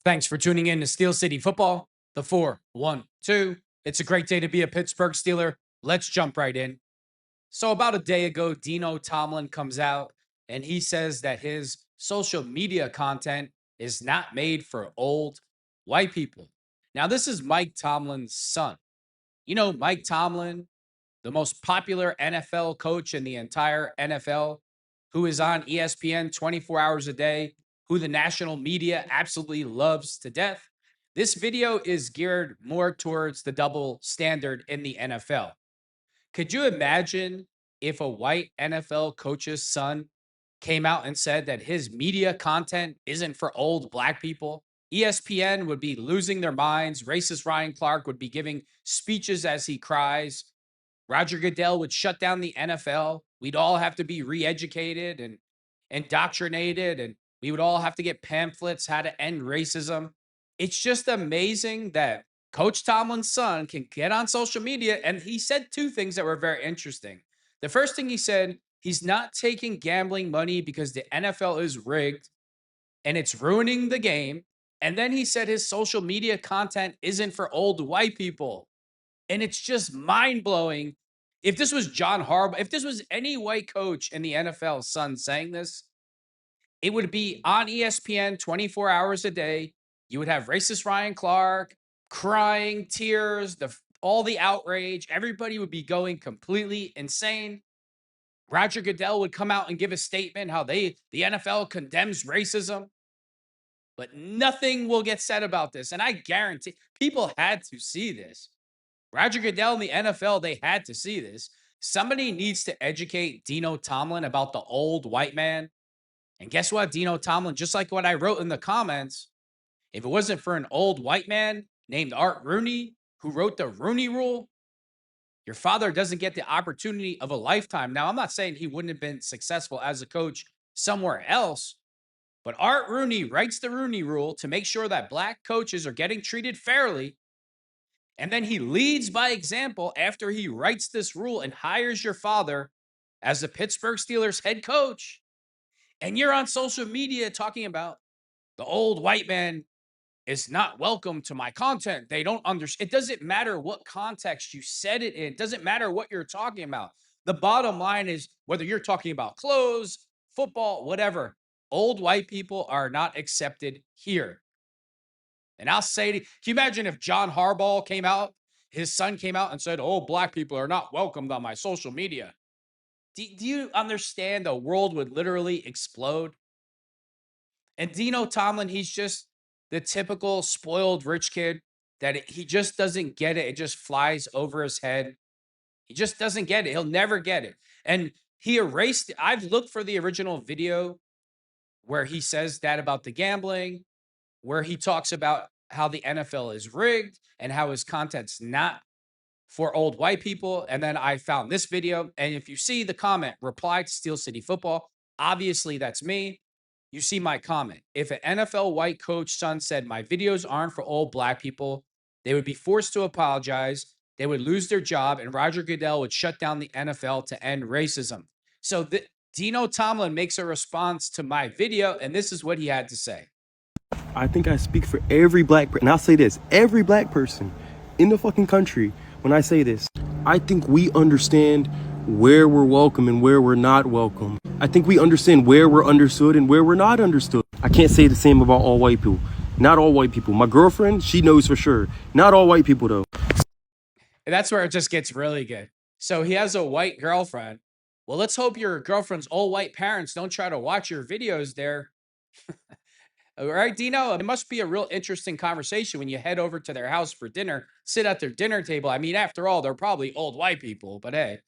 Thanks for tuning in to Steel City Football, the 4-1-2. It's a great day to be a Pittsburgh Steeler. Let's jump right in. So, about a day ago, Dino Tomlin comes out and he says that his social media content is not made for old white people. Now, this is Mike Tomlin's son. You know, Mike Tomlin, the most popular NFL coach in the entire NFL, who is on ESPN 24 hours a day, who the national media absolutely loves to death. This video is geared more towards the double standard in the NFL. Could you imagine if a white NFL coach's son came out and said that his media content isn't for old black people? ESPN would be losing their minds. Racist Ryan Clark would be giving speeches as he cries. Roger Goodell would shut down the NFL. We'd all have to be re-educated and indoctrinated, and we would all have to get pamphlets how to end racism. It's just amazing that Coach Tomlin's son can get on social media, and he said two things that were very interesting. The first thing he said, he's not taking gambling money because the NFL is rigged and it's ruining the game. And then he said his social media content isn't for old white people. And it's just mind blowing. If this was John Harbaugh, if this was any white coach in the NFL, son, saying this, it would be on ESPN 24 hours a day. You would have racist Ryan Clark crying, tears, all the outrage. Everybody would be going completely insane. Roger Goodell would come out and give a statement how the NFL condemns racism, but nothing will get said about this. And I guarantee people had to see this. Roger Goodell and the NFL, they had to see this. Somebody needs to educate Dino Tomlin about the old white man. And guess what, Dino Tomlin, just like what I wrote in the comments, if it wasn't for an old white man named Art Rooney, who wrote the Rooney Rule, your father doesn't get the opportunity of a lifetime. Now, I'm not saying he wouldn't have been successful as a coach somewhere else, but Art Rooney writes the Rooney Rule to make sure that black coaches are getting treated fairly. And then he leads by example after he writes this rule and hires your father as the Pittsburgh Steelers head coach. And you're on social media talking about the old white man is not welcome to my content. They don't understand. It doesn't matter what context you said it in. It doesn't matter what you're talking about. The bottom line is whether you're talking about clothes, football, whatever, old white people are not accepted here. And I'll say, can you imagine if John Harbaugh came out, his son came out and said, "Oh, black people are not welcomed on my social media." Do you understand the world would literally explode? And Dino Tomlin, he's just the typical spoiled rich kid that he just doesn't get it. It just flies over his head. He just doesn't get it. He'll never get it. And he erased it. I've looked for the original video where he says that about the gambling, where he talks about how the NFL is rigged and how his content's not for old white people. And then I found this video. And if you see the comment, reply to Steel City Football, obviously that's me. You see my comment. If an NFL white coach son said my videos aren't for old black people, they would be forced to apologize. They would lose their job, and Roger Goodell would shut down the NFL to end racism. So Dino Tomlin makes a response to my video, and this is what he had to say. I think I speak for every black person. And I'll say this, every black person in the fucking country, when I say this, I think we understand where we're welcome and where we're not welcome. I think we understand where we're understood and where we're not understood. I can't say the same about all white people. Not all white people. My girlfriend, she knows for sure. Not all white people, though. And that's where it just gets really good. So he has a white girlfriend. Well, let's hope your girlfriend's all white parents don't try to watch your videos there. All right, Dino, it must be a real interesting conversation when you head over to their house for dinner, sit at their dinner table. I mean, after all, they're probably old white people, but hey.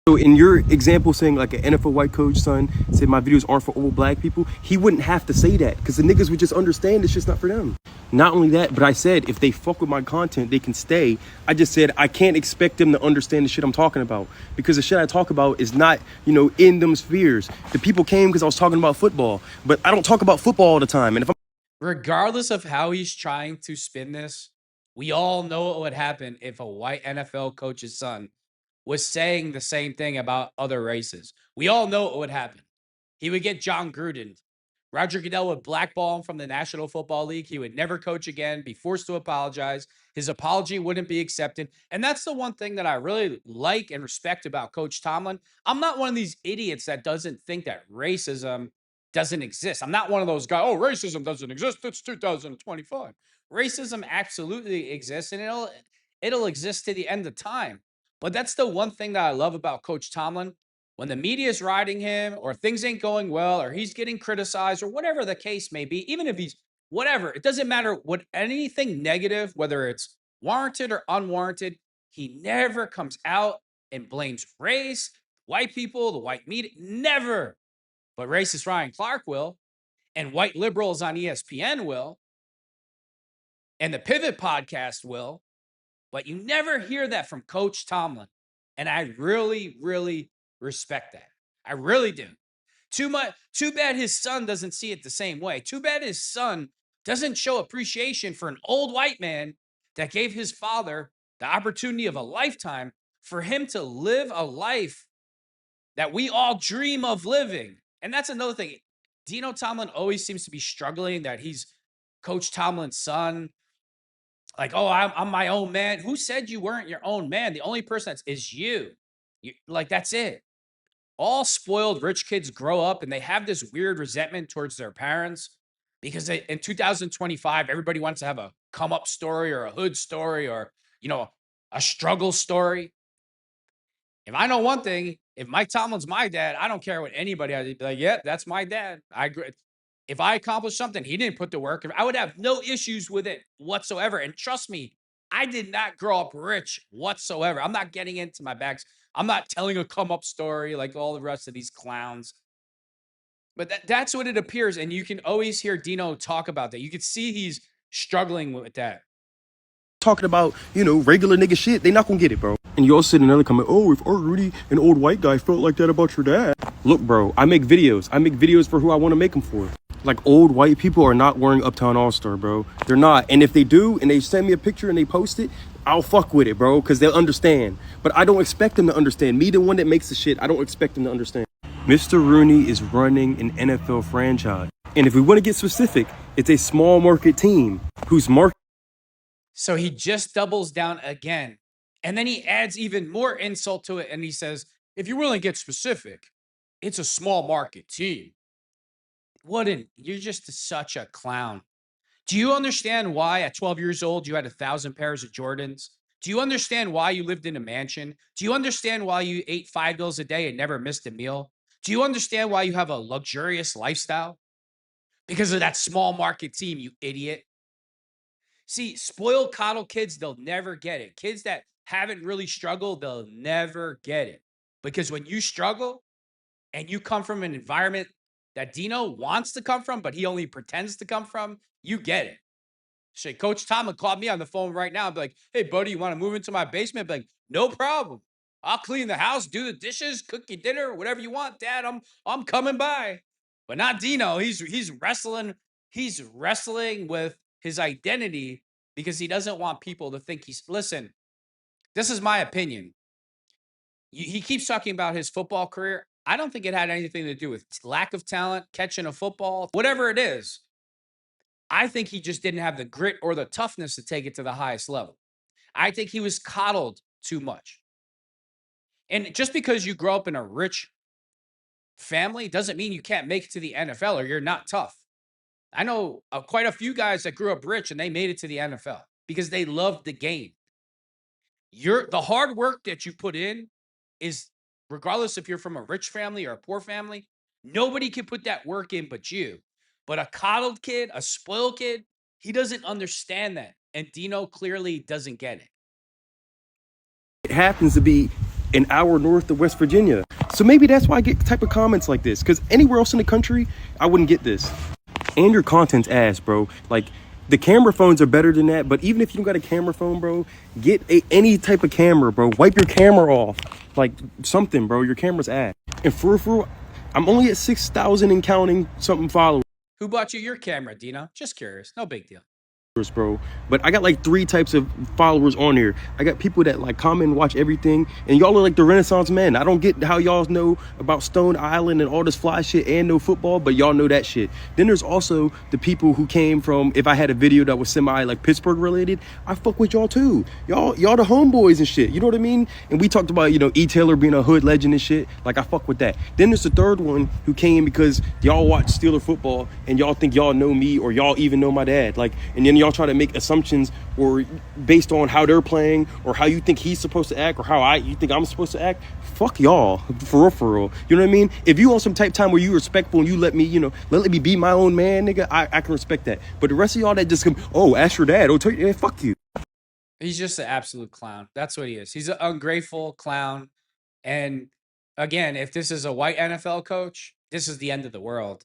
So in your example saying like an NFL white coach son said my videos aren't for old black people, he wouldn't have to say that because the niggas would just understand it's just not for them. Not only that, but I said if they fuck with my content, they can stay. I just said I can't expect them to understand the shit I'm talking about because the shit I talk about is not, in them spheres. The people came because I was talking about football, but I don't talk about football all the time. And if I'm Regardless of how he's trying to spin this, we all know what would happen if a white NFL coach's son was saying the same thing about other races. We all know what would happen. He would get John Gruden, Roger Goodell would blackball him from the National Football League. He would never coach again, be forced to apologize. His apology wouldn't be accepted. And that's the one thing that I really like and respect about Coach Tomlin. I'm not one of these idiots that doesn't think that racism doesn't exist. I'm not one of those guys, oh, racism doesn't exist. It's 2025. Racism absolutely exists, and it'll exist to the end of time. But that's the one thing that I love about Coach Tomlin. When the media is riding him, or things ain't going well, or he's getting criticized, or whatever the case may be, even if he's whatever, it doesn't matter what anything negative, whether it's warranted or unwarranted, he never comes out and blames race, white people, the white media, never. But racist Ryan Clark will, and white liberals on ESPN will, and the Pivot podcast will, but you never hear that from Coach Tomlin. And I really, really respect that. I really do. Too bad his son doesn't see it the same way. Too bad his son doesn't show appreciation for an old white man that gave his father the opportunity of a lifetime for him to live a life that we all dream of living. And that's another thing. Dino Tomlin always seems to be struggling that he's Coach Tomlin's son. Like, oh, I'm my own man. Who said you weren't your own man? The only person is you. Like, that's it. All spoiled rich kids grow up and they have this weird resentment towards their parents because in 2025, everybody wants to have a come up story or a hood story or, a struggle story. If I know one thing, if Mike Tomlin's my dad, I don't care what anybody. I'd be like, yeah, that's my dad. I agree. If I accomplished something, he didn't put the work. I would have no issues with it whatsoever. And trust me, I did not grow up rich whatsoever. I'm not getting into my bags. I'm not telling a come up story like all the rest of these clowns. But that's what it appears. And you can always hear Dino talk about that. You can see he's struggling with that. Talking about, regular nigga shit, they not gonna get it, bro. And you also said another comment, oh, if Art Rudy, an old white guy, felt like that about your dad. Look, bro, I make videos. I make videos for who I want to make them for. Like, old white people are not wearing Uptown All-Star, bro. They're not. And if they do, and they send me a picture and they post it, I'll fuck with it, bro, because they'll understand. But I don't expect them to understand. Me, the one that makes the shit, I don't expect them to understand. Mr. Rooney is running an NFL franchise. And if we want to get specific, it's a small market team whose market. So he just doubles down again. And then he adds even more insult to it. And he says, if you're willing to get specific, it's a small market team. You're just such a clown. Do you understand why at 12 years old you had 1,000 pairs of Jordans? Do you understand why you lived in a mansion? Do you understand why you ate 5 meals a day and never missed a meal? Do you understand why you have a luxurious lifestyle? Because of that small market team, you idiot. See, spoiled coddle kids, they'll never get it. Kids that haven't really struggled, they'll never get it. Because when you struggle and you come from an environment that Dino wants to come from, but he only pretends to come from, you get it. Shit, Coach Tomlin called me on the phone right now and be like, hey, buddy, you want to move into my basement? Be like, no problem. I'll clean the house, do the dishes, cook you dinner, whatever you want, Dad. I'm coming by. But not Dino. He's wrestling. He's wrestling with his identity because he doesn't want people to think listen, this is my opinion. He keeps talking about his football career. I don't think it had anything to do with lack of talent, catching a football, whatever it is. I think he just didn't have the grit or the toughness to take it to the highest level. I think he was coddled too much. And just because you grow up in a rich family doesn't mean you can't make it to the NFL or you're not tough. I know quite a few guys that grew up rich and they made it to the NFL because they loved the game. The hard work that you put in is, regardless if you're from a rich family or a poor family, nobody can put that work in but you. But a coddled kid, a spoiled kid, he doesn't understand that. And Dino clearly doesn't get it. It happens to be an hour north of West Virginia. So maybe that's why I get type of comments like this. Because anywhere else in the country, I wouldn't get this. And your content's ass, bro. Like, the camera phones are better than that. But even if you don't got a camera phone, bro, get any type of camera, bro. Wipe your camera off. Like, something, bro. Your camera's ass. And for real, I'm only at 6,000 and counting something followers. Who bought you your camera, Dino? Just curious. No big deal. bro. But I got like 3 types of followers on here. I got people that like comment and watch everything, and y'all are like the Renaissance men. I don't get how y'all know about Stone Island and all this fly shit and no football, but y'all know that shit. Then there's also the people who came from, if I had a video that was semi like Pittsburgh related, I fuck with y'all too. Y'all the homeboys and shit. You know what I mean? And we talked about, E. Taylor being a hood legend and shit. Like, I fuck with that. Then there's the third one who came because y'all watch Steeler football and y'all think y'all know me or y'all even know my dad. Like, and then y'all try to make assumptions or based on how they're playing or how you think he's supposed to act or how you think I'm supposed to act. Fuck y'all, for real. You know what I mean? If you on some type time where you respectful and you let me, let me be my own man, nigga, I can respect that. But the rest of y'all that just come, ask your dad, tell you, fuck you. He's just an absolute clown. That's what he is. He's an ungrateful clown. And again, if this is a white NFL coach, this is the end of the world.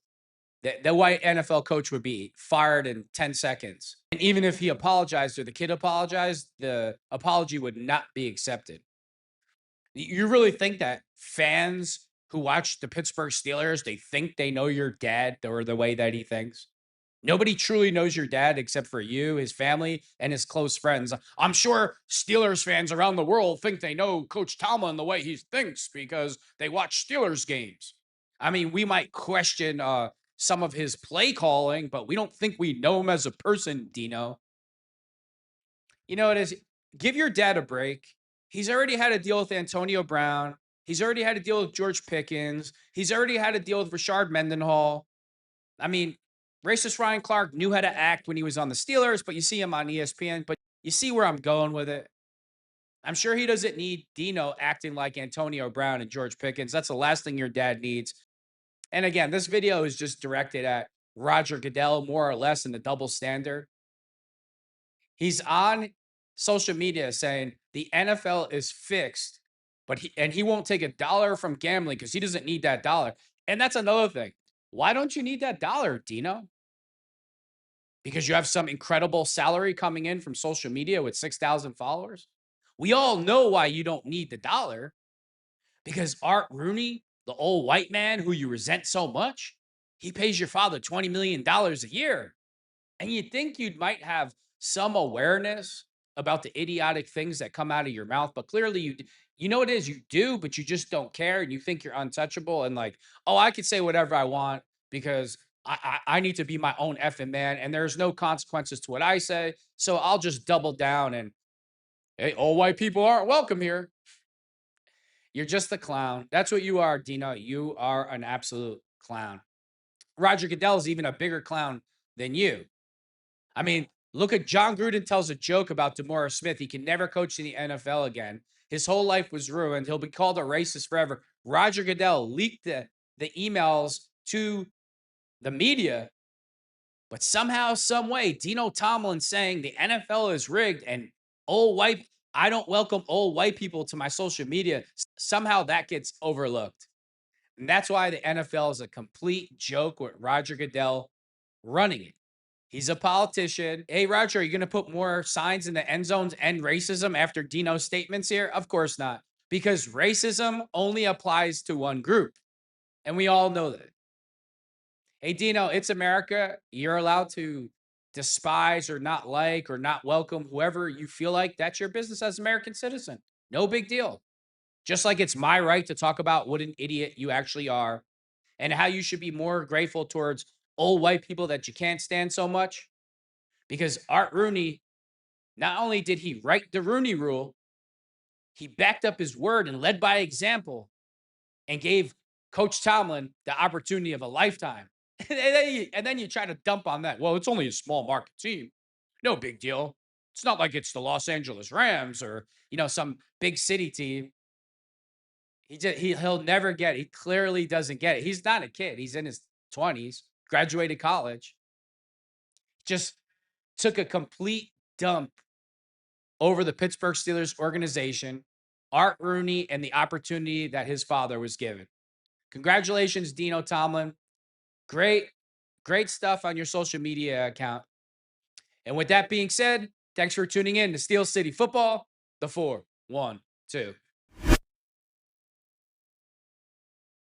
The white NFL coach would be fired in 10 seconds. And even if he apologized or the kid apologized, the apology would not be accepted. You really think that fans who watch the Pittsburgh Steelers, they think they know your dad or the way that he thinks? Nobody truly knows your dad except for you, his family, and his close friends. I'm sure Steelers fans around the world think they know Coach Tomlin the way he thinks because they watch Steelers games. I mean, we might question some of his play calling, but we don't think we know him as a person, Dino. You know what it is? Give your dad a break. He's already had to deal with Antonio Brown. He's already had to deal with George Pickens. He's already had to deal with Rashard Mendenhall. I mean, racist Ryan Clark knew how to act when he was on the Steelers, but you see him on ESPN. But you see where I'm going with it. I'm sure he doesn't need Dino acting like Antonio Brown and George Pickens. That's the last thing your dad needs. And again, this video is just directed at Roger Goodell, more or less, in the double standard. He's on social media saying the NFL is fixed, but he won't take $1 from gambling because he doesn't need that dollar. And that's another thing. Why don't you need that dollar, Dino? Because you have some incredible salary coming in from social media with 6,000 followers? We all know why you don't need the dollar, because Art Rooney, the old white man who you resent so much, he pays your father $20 million a year. And you'd think you might have some awareness about the idiotic things that come out of your mouth, but clearly you know it is, you do, but you just don't care and you think you're untouchable and like, oh, I can say whatever I want because I need to be my own effing man and there's no consequences to what I say. So I'll just double down and hey, all white people aren't welcome here. You're just a clown. That's what you are, Dino. You are an absolute clown. Roger Goodell is even a bigger clown than you. I mean, look at John Gruden tells a joke about DeMaurice Smith. He can never coach in the NFL again. His whole life was ruined. He'll be called a racist forever. Roger Goodell leaked the emails to the media, but somehow, some way, Dino Tomlin saying the NFL is rigged and I don't welcome old white people to my social media. Somehow that gets overlooked. And that's why the NFL is a complete joke with Roger Goodell running it. He's a politician. Hey, Roger, are you going to put more signs in the end zones and racism after Dino's statements here? Of course not, because racism only applies to one group. And we all know that. Hey, Dino, it's America. You're allowed to despise or not like or not welcome whoever you feel like. That's your business as an American citizen. No big deal. Just like it's my right to talk about what an idiot you actually are and how you should be more grateful towards old white people that you can't stand so much. Because Art Rooney, not only did he write the Rooney Rule, he backed up his word and led by example and gave Coach Tomlin the opportunity of a lifetime. And then you try to dump on that. Well, it's only a small market team. No big deal. It's not like it's the Los Angeles Rams or, some big city team. He'll never get it. He clearly doesn't get it. He's not a kid. He's in his 20s, graduated college. Just took a complete dump over the Pittsburgh Steelers organization, Art Rooney, and the opportunity that his father was given. Congratulations, Dino Tomlin. Great, great stuff on your social media account. And with that being said, thanks for tuning in to Steel City Football, the 4-1-2.